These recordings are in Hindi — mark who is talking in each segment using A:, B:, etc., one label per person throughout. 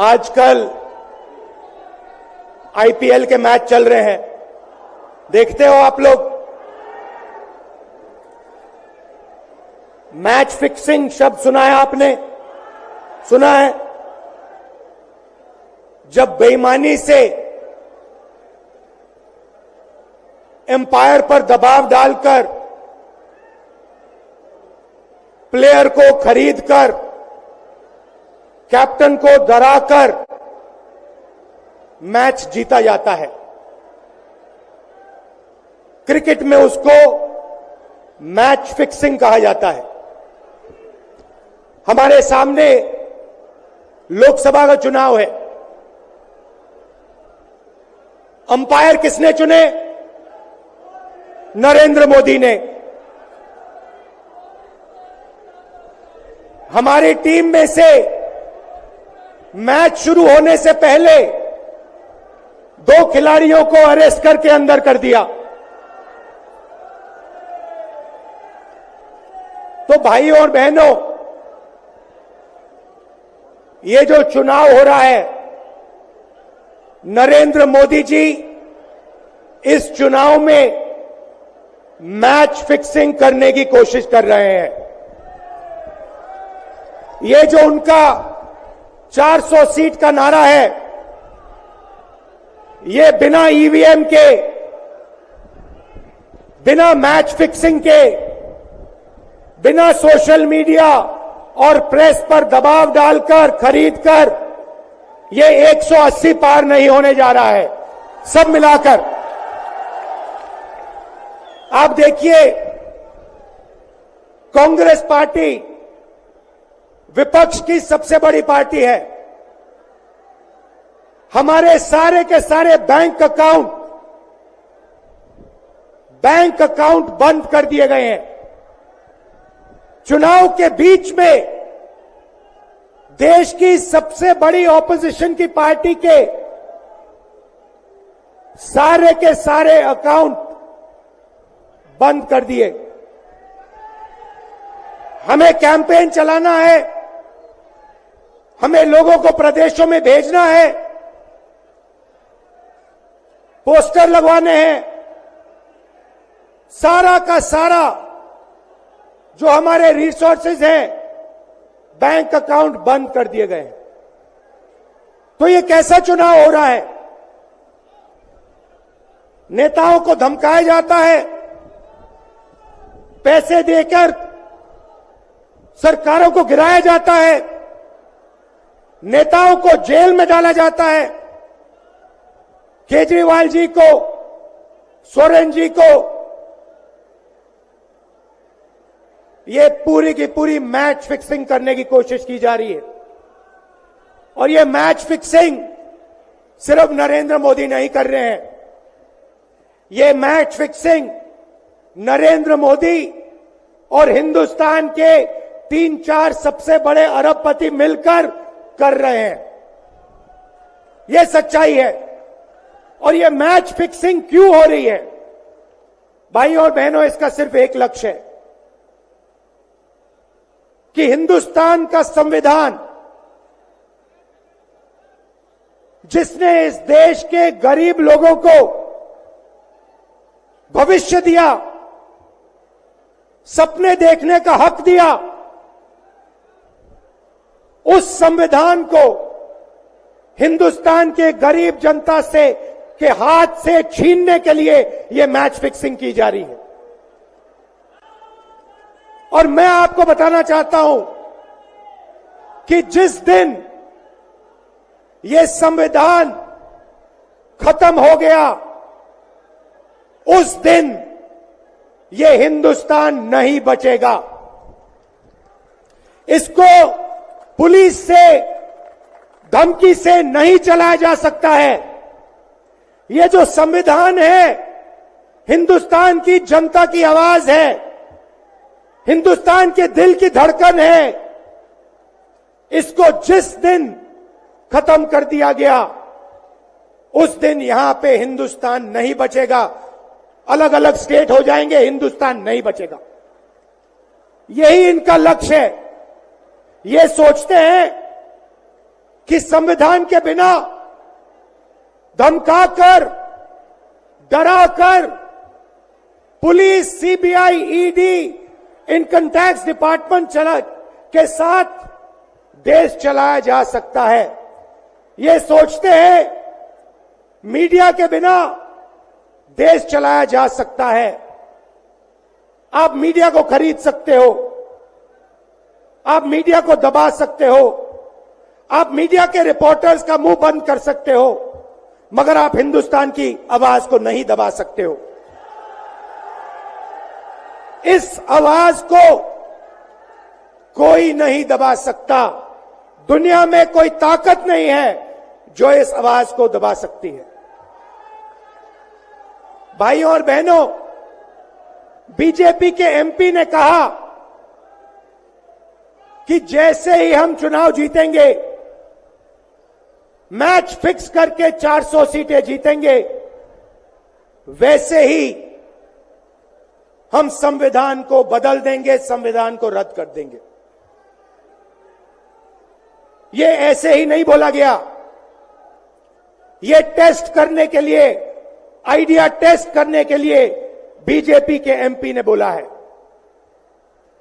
A: आजकल आईपीएल के मैच चल रहे हैं, देखते हो आप लोग। मैच फिक्सिंग शब्द सुना है आपने? सुना है? जब बेईमानी से एम्पायर पर दबाव डालकर प्लेयर को खरीदकर कैप्टन को डराकर मैच जीता जाता है। क्रिकेट में उसको मैच फिक्सिंग कहा जाता है। हमारे सामने लोकसभा का चुनाव है। अंपायर किसने चुने? नरेंद्र मोदी ने। हमारी टीम में से मैच शुरू होने से पहले 2 खिलाड़ियों को अरेस्ट करके अंदर कर दिया। तो भाइयों और बहनों, ये जो चुनाव हो रहा है, नरेंद्र मोदी जी इस चुनाव में मैच फिक्सिंग करने की कोशिश कर रहे हैं। ये जो उनका 400 सीट का नारा है, ये बिना ईवीएम के, बिना मैच फिक्सिंग के, बिना सोशल मीडिया और प्रेस पर दबाव डालकर खरीदकर ये 180 पार नहीं होने जा रहा है। सब मिलाकर आप देखिए, कांग्रेस पार्टी विपक्ष की सबसे बड़ी पार्टी है। हमारे सारे के सारे बैंक अकाउंट बंद कर दिए गए हैं। चुनाव के बीच में देश की सबसे बड़ी ऑपोजिशन की पार्टी के सारे अकाउंट बंद कर दिए। हमें कैंपेन चलाना है, हमें लोगों को प्रदेशों में भेजना है, पोस्टर लगवाने हैं। सारा का सारा जो हमारे रिसोर्सेज हैं, बैंक अकाउंट बंद कर दिए गए हैं। तो ये कैसा चुनाव हो रहा है? नेताओं को धमकाया जाता है, पैसे देकर सरकारों को गिराया जाता है, नेताओं को जेल में डाला जाता है। केजरीवाल जी को, सोरेन जी को, ये पूरी की पूरी मैच फिक्सिंग करने की कोशिश की जा रही है। और ये मैच फिक्सिंग सिर्फ नरेंद्र मोदी नहीं कर रहे हैं। ये मैच फिक्सिंग नरेंद्र मोदी और हिंदुस्तान के 3-4 सबसे बड़े अरबपति मिलकर कर रहे हैं। ये सच्चाई है। और ये मैच फिक्सिंग क्यों हो रही है? भाइयों और बहनों, इसका सिर्फ एक लक्ष्य है कि हिंदुस्तान का संविधान, जिसने इस देश के गरीब लोगों को भविष्य दिया, सपने देखने का हक दिया, उस संविधान को हिंदुस्तान के गरीब जनता से के हाथ से छीनने के लिए यह मैच फिक्सिंग की जा रही है। और मैं आपको बताना चाहता हूं कि जिस दिन यह संविधान खत्म हो गया, उस दिन यह हिंदुस्तान नहीं बचेगा। इसको पुलिस से, धमकी से नहीं चलाया जा सकता है। यह जो संविधान है, हिंदुस्तान की जनता की आवाज है, हिंदुस्तान के दिल की धड़कन है। इसको जिस दिन खत्म कर दिया गया, उस दिन यहां पे हिंदुस्तान नहीं बचेगा। अलग अलग स्टेट हो जाएंगे, हिंदुस्तान नहीं बचेगा। यही इनका लक्ष्य है। ये सोचते हैं कि संविधान के बिना धमकाकर, डराकर police, CBI, ED, income tax department के साथ देश चलाया जा सकता है। ये सोचते हैं मीडिया के बिना देश चलाया जा सकता है। आप मीडिया को खरीद सकते हो, आप मीडिया को दबा सकते हो, आप मीडिया के रिपोर्टर्स का मुंह बंद कर सकते हो, मगर आप हिंदुस्तान की आवाज को नहीं दबा सकते हो। इस आवाज को कोई नहीं दबा सकता। दुनिया में कोई ताकत नहीं है जो इस आवाज को दबा सकती है। भाइयों और बहनों, बीजेपी के एमपी ने कहा कि जैसे ही हम चुनाव जीतेंगे, मैच फिक्स करके 400 सीटें जीतेंगे, वैसे ही हम संविधान को बदल देंगे, संविधान को रद्द कर देंगे। ये ऐसे ही नहीं बोला गया, ये टेस्ट करने के लिए, आइडिया टेस्ट करने के लिए बीजेपी के एमपी ने बोला है।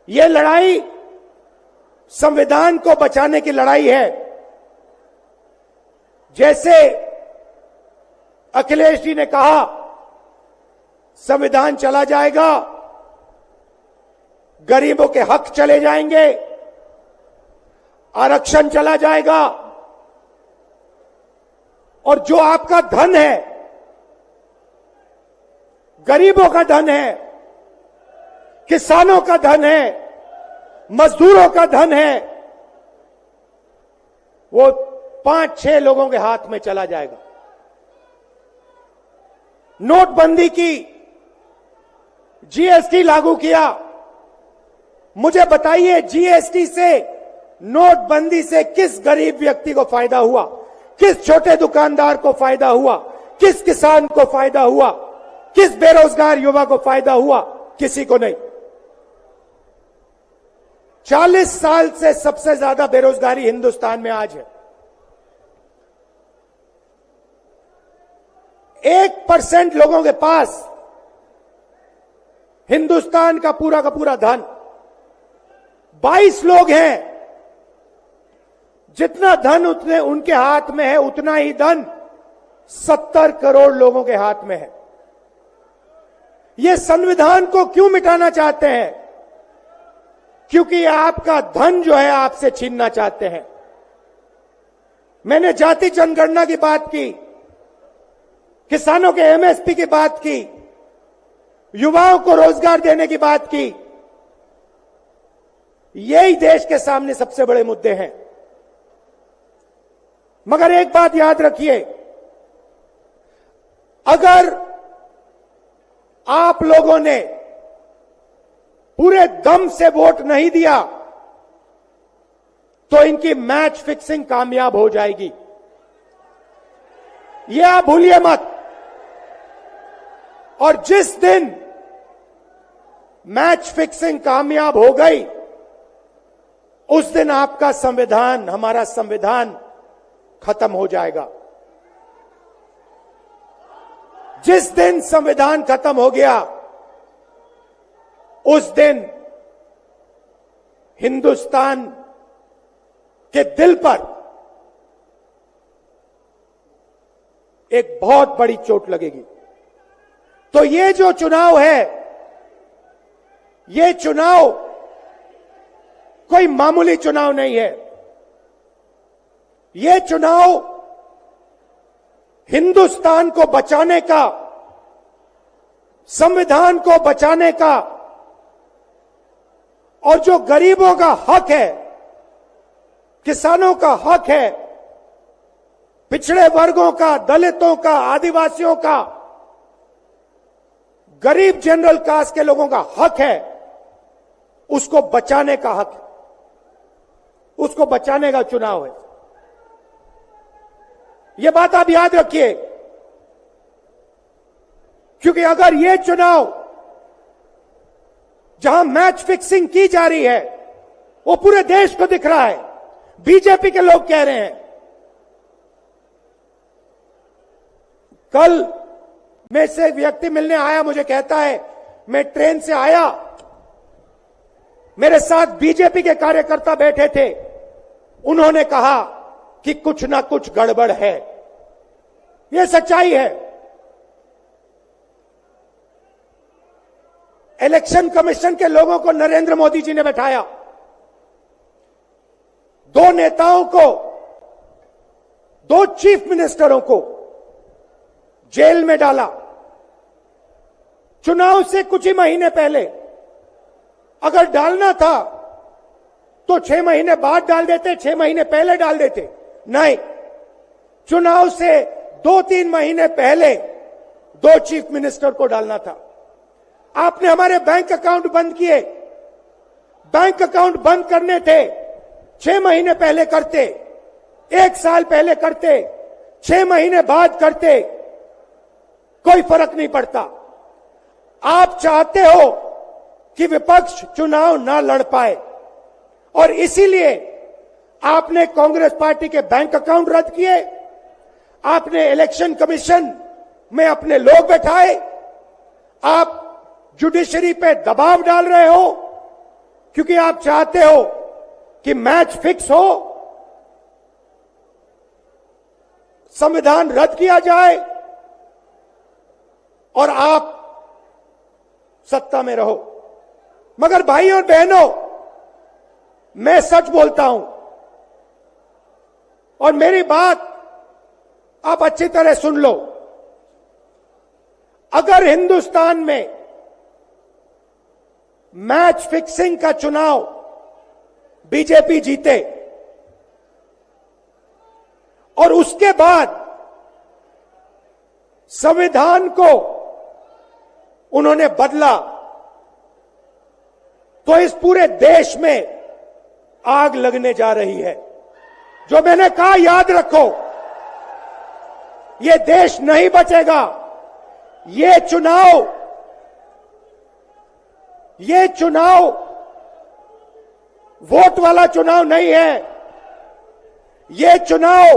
A: ये लड़ाई संविधान को बचाने की लड़ाई है। जैसे अखिलेश जी ने कहा, संविधान चला जाएगा, गरीबों के हक चले जाएंगे, आरक्षण चला जाएगा, और जो आपका धन है, गरीबों का धन है, किसानों का धन है, मजदूरों का धन है, वो 5-6 लोगों के हाथ में चला जाएगा। नोटबंदी की, जीएसटी लागू किया। मुझे बताइए, जीएसटी से, नोटबंदी से किस गरीब व्यक्ति को फायदा हुआ? किस छोटे दुकानदार को फायदा हुआ? किस किसान को फायदा हुआ? किस बेरोजगार युवा को फायदा हुआ? किसी को नहीं। 40 साल से सबसे ज्यादा बेरोजगारी हिंदुस्तान में आज है। 1% लोगों के पास हिंदुस्तान का पूरा धन, 22 लोग हैं, जितना धन उतने उनके हाथ में है, उतना ही धन 70 करोड़ लोगों के हाथ में है। ये संविधान को क्यों मिटाना चाहते हैं? क्योंकि आपका धन जो है आपसे छीनना चाहते हैं। मैंने जाति जनगणना की बात की, किसानों के एमएसपी की बात की, युवाओं को रोजगार देने की बात की। यही देश के सामने सबसे बड़े मुद्दे हैं। मगर एक बात याद रखिए, अगर आप लोगों ने पूरे दम से वोट नहीं दिया तो इनकी मैच फिक्सिंग कामयाब हो जाएगी। यह आप भूलिए मत। और जिस दिन मैच फिक्सिंग कामयाब हो गई, उस दिन आपका संविधान, हमारा संविधान खत्म हो जाएगा। जिस दिन संविधान खत्म हो गया, उस दिन हिंदुस्तान के दिल पर एक बहुत बड़ी चोट लगेगी। तो ये जो चुनाव है, ये चुनाव कोई मामूली चुनाव नहीं है। ये चुनाव हिंदुस्तान को बचाने का, संविधान को बचाने का, और जो गरीबों का हक है, किसानों का हक है, पिछड़े वर्गों का, दलितों का, आदिवासियों का, गरीब जनरल कास्ट के लोगों का हक है, उसको बचाने का हक है, उसको बचाने का चुनाव है। यह बात आप याद रखिए, क्योंकि अगर यह चुनाव जहां मैच फिक्सिंग की जा रही है, वो पूरे देश को दिख रहा है। बीजेपी के लोग कह रहे हैं कल में से एक व्यक्ति मिलने आया, मुझे कहता है मैं ट्रेन से आया, मेरे साथ बीजेपी के कार्यकर्ता बैठे थे, उन्होंने कहा कि कुछ ना कुछ गड़बड़ है। यह सच्चाई है। इलेक्शन कमीशन के लोगों को नरेंद्र मोदी जी ने बैठाया, दो नेताओं को, दो चीफ मिनिस्टरों को जेल में डाला। चुनाव से कुछ ही महीने पहले अगर डालना था तो 6 महीने बाद डाल देते, 6 महीने पहले डाल देते। नहीं, चुनाव से 2-3 महीने पहले 2 चीफ मिनिस्टर को डालना था। आपने हमारे बैंक अकाउंट बंद किए। बैंक अकाउंट बंद करने थे, 6 महीने पहले करते, 1 साल पहले करते, 6 महीने बाद करते, कोई फर्क नहीं पड़ता। आप चाहते हो कि विपक्ष चुनाव ना लड़ पाए और इसीलिए आपने कांग्रेस पार्टी के बैंक अकाउंट रद्द किए, आपने इलेक्शन कमीशन में अपने लोग बैठाए, आप जुडिशरी पे दबाव डाल रहे हो क्योंकि आप चाहते हो कि मैच फिक्स हो, संविधान रद्द किया जाए और आप सत्ता में रहो। मगर भाइयों और बहनों, मैं सच बोलता हूं और मेरी बात आप अच्छी तरह सुन लो। अगर हिंदुस्तान में मैच फिक्सिंग का चुनाव बीजेपी जीते और उसके बाद संविधान को उन्होंने बदला, तो इस पूरे देश में आग लगने जा रही है। जो मैंने कहा याद रखो, ये देश नहीं बचेगा। ये चुनाव वोट वाला चुनाव नहीं है। ये चुनाव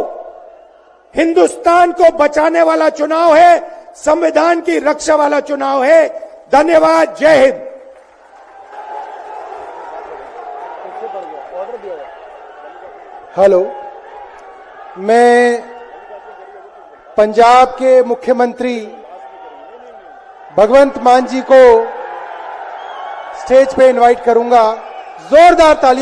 A: हिंदुस्तान को बचाने वाला चुनाव है, संविधान की रक्षा वाला चुनाव है। धन्यवाद। जय हिंद।
B: हेलो, मैं पंजाब के मुख्यमंत्री भगवंत मान जी को स्टेज पे इनवाइट करूंगा। जोरदार तालियों